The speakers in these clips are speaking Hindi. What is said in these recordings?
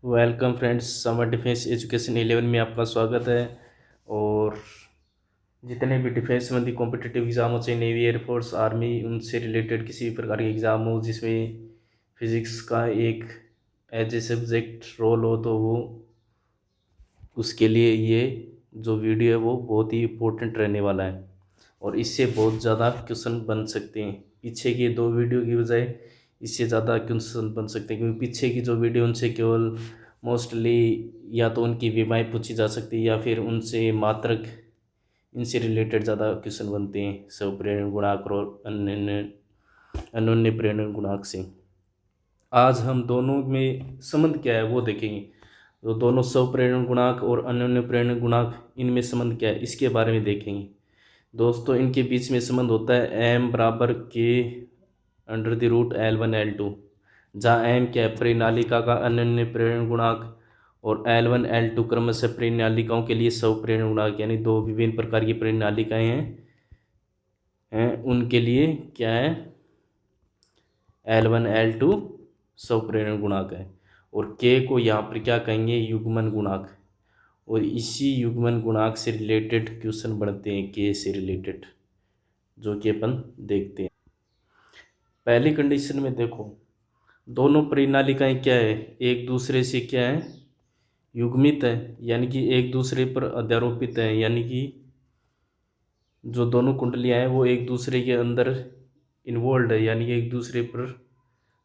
Welcome friends, summer defence education 11 में आपका स्वागत है। और जितने भी डिफेंस संबंधी कॉम्पिटिटिव एग्ज़ाम हो, चाहे नेवी, एयरफोर्स, आर्मी, उनसे रिलेटेड किसी भी प्रकार के एग्ज़ाम हो जिसमें फिज़िक्स का एक एज ए सब्जेक्ट रोल हो, तो वो उसके लिए ये जो वीडियो है वो बहुत ही इम्पोर्टेंट रहने वाला है। और इससे बहुत ज़्यादा क्वेश्चन बन सकते हैं। पीछे की दो वीडियो की बजाय इससे ज़्यादा क्वेश्चन बन सकते हैं, क्योंकि पीछे की जो वीडियो उनसे केवल मोस्टली या तो उनकी विमाएँ पूछी जा सकती है या फिर उनसे मात्रक इनसे रिलेटेड ज़्यादा क्वेश्चन बनते हैं, स्वप्रेरण गुणांक और अन्य अनन्य प्रेरण गुणांक से। आज हम दोनों में संबंध क्या है वो देखेंगे। तो दोनों स्वप्रेरण गुणांक और अनन्य प्रेरण गुणांक, इनमें संबंध क्या है इसके बारे में देखेंगे। दोस्तों, इनके बीच में संबंध होता है एम बराबर के under the root L1 L2, जहाँ एम क्या है, परिनालिका का अनन्य प्रेरण गुणांक, और L1 L2 क्रमशः परिनालिकाओं के लिए स्वप्रेरण गुणांक, यानी दो विभिन्न प्रकार की परिनालिकाएं हैं उनके लिए क्या है, L1 L2 स्वप्रेरण गुणांक है। और के को यहाँ पर क्या कहेंगे, युग्मन गुणांक। और इसी युग्मन गुणांक से रिलेटेड क्वेश्चन बनते हैं, के से रिलेटेड, जो कि अपन देखते हैं। पहली कंडीशन में देखो, दोनों परिनालिकाएं क्या है, एक दूसरे से क्या है, युग्मित है, यानी कि एक दूसरे पर अध्यारोपित है, यानी कि जो दोनों कुंडलियां हैं वो एक दूसरे के अंदर इन्वॉल्व है, यानी कि एक दूसरे पर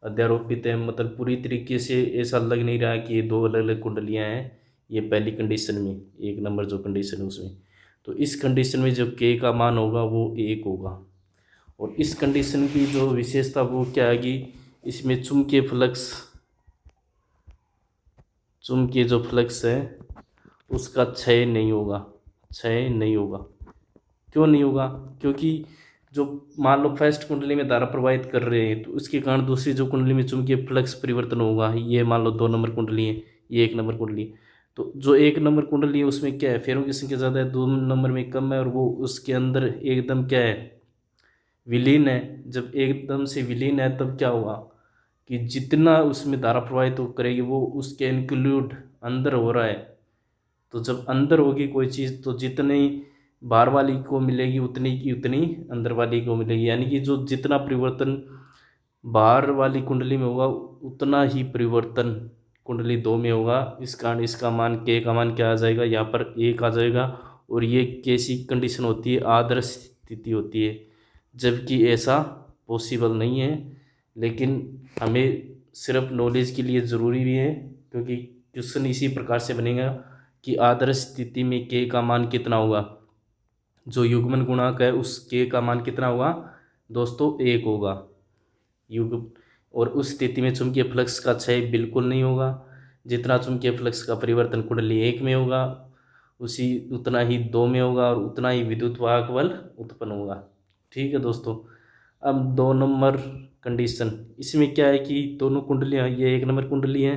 अध्यारोपित है। मतलब पूरी तरीके से ऐसा लग नहीं रहा कि ये दो अलग अलग कुंडलियां हैं। ये पहली कंडीशन में, एक नंबर जो कंडीशन है उसमें। तो इस कंडीशन में जो के का मान होगा वो 1 होगा। और इस कंडीशन की जो विशेषता वो क्या है कि इसमें चुंबकीय जो फ्लक्स है उसका क्षय नहीं होगा। क्षय नहीं होगा। क्यों नहीं होगा? क्योंकि जो मान लो फर्स्ट कुंडली में धारा प्रवाहित कर रहे हैं, तो उसके कारण दूसरी जो कुंडली में चुंबकीय फ्लक्स परिवर्तन होगा। ये मान लो 2 नंबर कुंडली है, ये 1 नंबर कुंडली है। तो जो 1 नंबर कुंडली है उसमें क्या है, फेरों की संख्या ज़्यादा है, 2 नंबर में कम है, और वो उसके अंदर एकदम क्या है, विलीन है। जब एकदम से विलीन है तब क्या होगा कि जितना उसमें धारा प्रवाहित करेगी वो उसके इंक्लूड अंदर हो रहा है। तो जब अंदर होगी कोई चीज़, तो जितनी बाहर वाली को मिलेगी उतनी की उतनी अंदर वाली को मिलेगी, यानी कि जो जितना परिवर्तन बाहर वाली कुंडली में होगा उतना ही परिवर्तन कुंडली 2 में होगा। इस कारण इसका मान, के का मान क्या आ जाएगा, यहाँ पर 1 आ जाएगा। और ये कैसी कंडीशन होती है, आदर्श स्थिति होती है, जबकि ऐसा पॉसिबल नहीं है। लेकिन हमें सिर्फ नॉलेज के लिए ज़रूरी भी है, क्योंकि क्वेश्चन इसी प्रकार से बनेगा कि आदर्श स्थिति में के का मान कितना होगा, जो युग्मन गुणांक है उस के का मान कितना होगा दोस्तों, 1 होगा युग। और उस स्थिति में चुंबकीय फ्लक्स का क्षय बिल्कुल नहीं होगा। जितना चुंबकीय फ्लक्स का परिवर्तन कुंडली 1 में होगा उसी उतना ही 2 में होगा, और उतना ही विद्युत वाहक बल उत्पन्न होगा। ठीक है दोस्तों। अब 2 नंबर कंडीशन, इसमें क्या है कि दोनों कुंडलियाँ, ये 1 नंबर कुंडली है,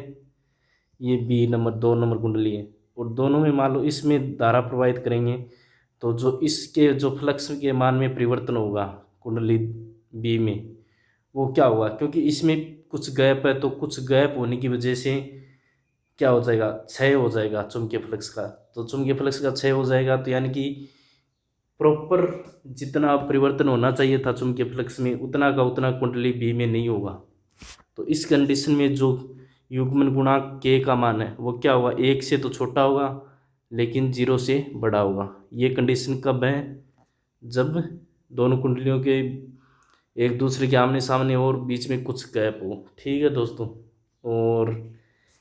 ये बी नंबर 2 नंबर कुंडली है। और दोनों में मान लो इसमें धारा प्रवाहित करेंगे, तो जो इसके जो फ्लक्स के मान में परिवर्तन होगा कुंडली बी में, वो क्या होगा, क्योंकि इसमें कुछ गैप है, तो कुछ गैप होने की वजह से क्या हो जाएगा, क्षय हो जाएगा चुंबकीय फ्लक्स का। तो चुंबकीय फ्लक्स का क्षय हो जाएगा, तो यानी कि प्रॉपर जितना परिवर्तन होना चाहिए था चुंबकीय फ्लक्स में, उतना का उतना कुंडली बी में नहीं होगा। तो इस कंडीशन में जो युग्मन गुणांक के का मान है वो क्या होगा, 1 से तो छोटा होगा लेकिन 0 से बड़ा होगा। ये कंडीशन कब है, जब दोनों कुंडलियों के एक दूसरे के आमने सामने और बीच में कुछ गैप हो। ठीक है दोस्तों। और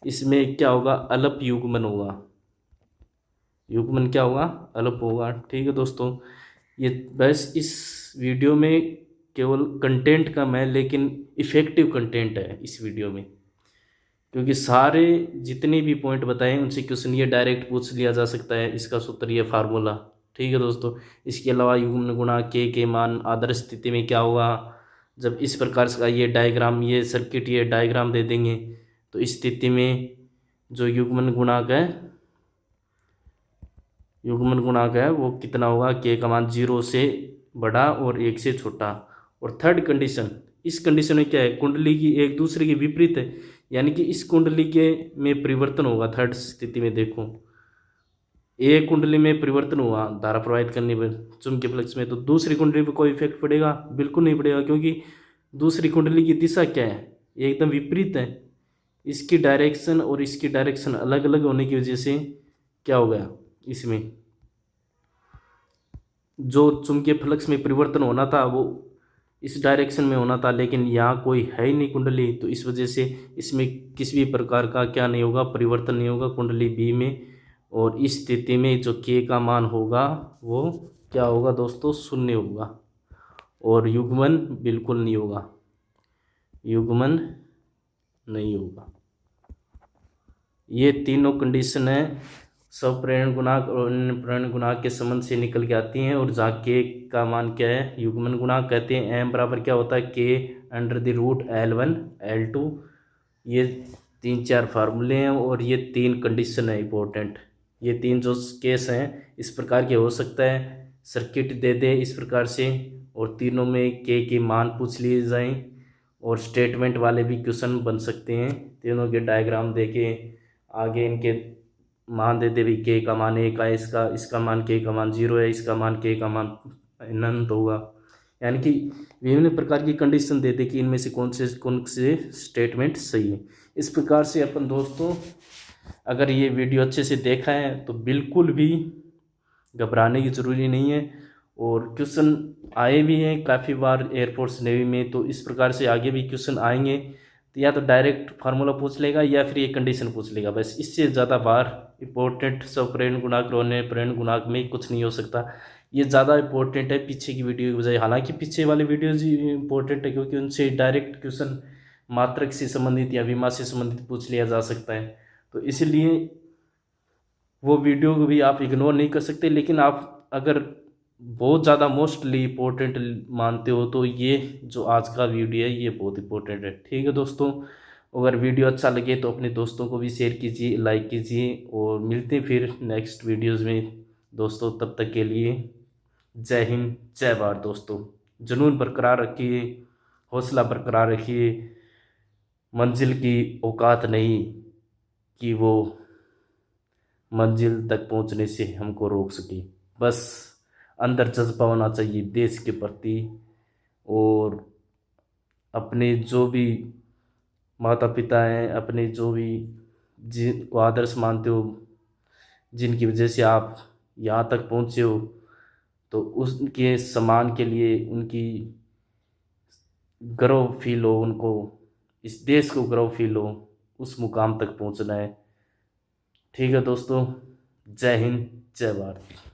इसमें क्या होगा, अलप युग्मन होगा। युग्मन क्या होगा, अलप होगा। ठीक है दोस्तों। ये बस इस वीडियो में केवल कंटेंट कम है, लेकिन इफ़ेक्टिव कंटेंट है इस वीडियो में, क्योंकि सारे जितने भी पॉइंट बताए हैं उनसे क्वेश्चन ये डायरेक्ट पूछ लिया जा सकता है, इसका सूत्र, ये फार्मूला। ठीक है दोस्तों। इसके अलावा युग्मन गुणा के मान आदर्श स्थिति में क्या होगा, जब इस प्रकार का ये डायग्राम, ये सर्किट, ये डायग्राम दे देंगे, तो इस स्थिति में जो युग्मन गुणांक है वो कितना होगा, के का मान 0 से बड़ा और 1 से छोटा। और थर्ड कंडीशन, इस कंडीशन में क्या है, कुंडली की एक दूसरे के विपरीत है, यानी कि इस कुंडली के में परिवर्तन होगा। थर्ड स्थिति में देखो, एक कुंडली में परिवर्तन हुआ धारा प्रवाहित करने पर चुंबकीय फ्लक्स में, तो दूसरी कुंडली पर कोई इफेक्ट पड़ेगा? बिल्कुल नहीं पड़ेगा, क्योंकि दूसरी कुंडली की दिशा क्या है, ये एकदम विपरीत है। इसकी डायरेक्शन और इसकी डायरेक्शन अलग अलग होने की वजह से क्या हो गया, इसमें जो चुंबकीय फ्लक्स में परिवर्तन होना था वो इस डायरेक्शन में होना था, लेकिन यहाँ कोई है ही नहीं कुंडली, तो इस वजह से इसमें किसी भी प्रकार का क्या नहीं होगा, परिवर्तन नहीं होगा कुंडली बी में। और इस स्थिति में जो के का मान होगा वो क्या होगा दोस्तों, शून्य होगा, और युग्मन बिल्कुल नहीं होगा, युग्मन नहीं होगा। ये तीनों कंडीशन है स्वप्रेरण गुणांक और प्रेरण गुणांक के संबंध से निकल के आती हैं। और जहाँ के का मान क्या है, युग्मन गुणांक कहते हैं। एम बराबर क्या होता है, के under the root L1 L2। ये 3-4 फार्मूले हैं और ये 3 कंडीशन है इंपॉर्टेंट। ये 3 जो केस हैं इस प्रकार के हो सकता है, सर्किट दे दे इस प्रकार से और तीनों में के मान पूछ लिए जाएं, और स्टेटमेंट वाले भी क्वेश्चन बन सकते हैं। तीनों के डायग्राम दे के आगे इनके मान दे दे भी के का मान 1 है, इसका मान के का मान 0 है, इसका मान के का मान अनंत होगा। यानी कि विभिन्न प्रकार की कंडीशन दे दे कि इनमें से कौन से स्टेटमेंट सही है। इस प्रकार से अपन दोस्तों अगर ये वीडियो अच्छे से देखा है तो बिल्कुल भी घबराने की ज़रूरी नहीं है। और क्वेश्चन आए भी हैं काफ़ी बार एयरफोर्स नेवी में, तो इस प्रकार से आगे भी क्वेश्चन आएंगे। तो या तो डायरेक्ट फार्मूला पूछ लेगा या फिर ये कंडीशन पूछ लेगा, बस इससे ज़्यादा बार इंपॉर्टेंट स्वप्रेरण गुणांक और प्रेरण गुणांक में कुछ नहीं हो सकता। ये ज़्यादा इंपॉर्टेंट है पीछे की वीडियो की बजाय। हालांकि पीछे वाले वीडियोज़ इंपॉर्टेंट है क्योंकि उनसे डायरेक्ट क्वेश्चन मात्रक से संबंधित या विमा से संबंधित पूछ लिया जा सकता है, तो इसलिए वो वीडियो को भी आप इग्नोर नहीं कर सकते। लेकिन आप अगर बहुत ज़्यादा मोस्टली इम्पोर्टेंट मानते हो तो ये जो आज का वीडियो है ये बहुत इंपॉर्टेंट है। ठीक है दोस्तों, अगर वीडियो अच्छा लगे तो अपने दोस्तों को भी शेयर कीजिए, लाइक कीजिए, और मिलते हैं फिर नेक्स्ट वीडियोज़ में दोस्तों। तब तक के लिए जय हिंद, जय भारत दोस्तों। जुनून बरकरार रखिए, हौसला बरकरार रखिए। मंजिल की औकात नहीं कि वो मंजिल तक पहुंचने से हमको रोक सके, बस अंदर जज्बा होना चाहिए देश के प्रति। और अपने जो भी माता पिता हैं, अपने जो भी जिनको आदर्श मानते हो, जिनकी वजह से आप यहाँ तक पहुँचे हो, तो उनके सम्मान के लिए उनकी गर्व फील हो, उनको इस देश को गर्व फील हो, उस मुकाम तक पहुँचना है। ठीक है दोस्तों, जय हिंद, जय भारत।